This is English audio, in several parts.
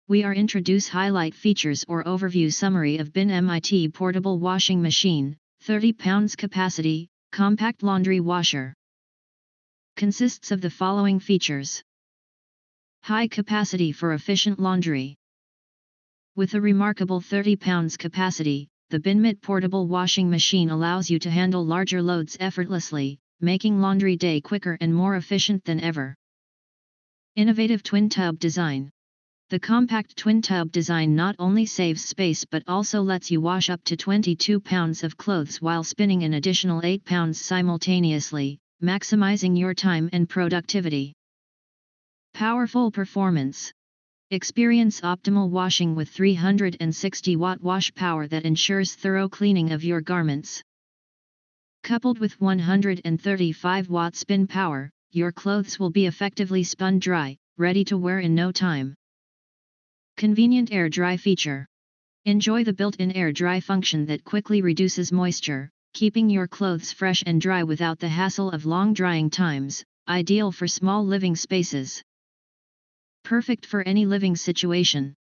we are introduce highlight features or overview summary of BINMIT portable washing machine, 30 pounds capacity, compact laundry washer. Consists of the following features. High capacity for efficient laundry. With a remarkable 30 pounds capacity, the BINMIT portable washing machine allows you to handle larger loads effortlessly, making laundry day quicker and more efficient than ever. Innovative twin tub design. The compact twin tub design not only saves space but also lets you wash up to 22 pounds of clothes while spinning an additional 8 pounds simultaneously, maximizing your time and productivity. Powerful performance. Experience optimal washing with 360-watt wash power that ensures thorough cleaning of your garments. Coupled with 135-watt spin power, your clothes will be effectively spun dry, ready to wear in no time. Convenient air dry feature. Enjoy the built-in air dry function that quickly reduces moisture, keeping your clothes fresh and dry without the hassle of long drying times, ideal for small living spaces. Perfect for any living situation.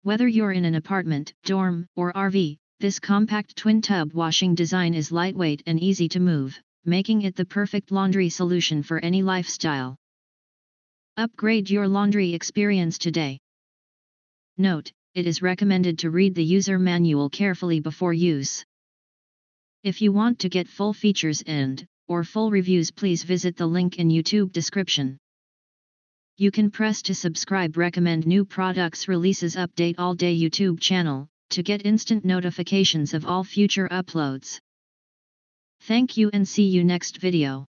Whether you're in an apartment, dorm, or RV, this compact twin tub washing design is lightweight and easy to move, making it the perfect laundry solution for any lifestyle. Upgrade your laundry experience today. Note, it is recommended to read the user manual carefully before use. If you want to get full features or full reviews, please visit the link in YouTube description. You can press to subscribe recommend new products releases update all day YouTube channel, to get instant notifications of all future uploads. Thank you and see you next video.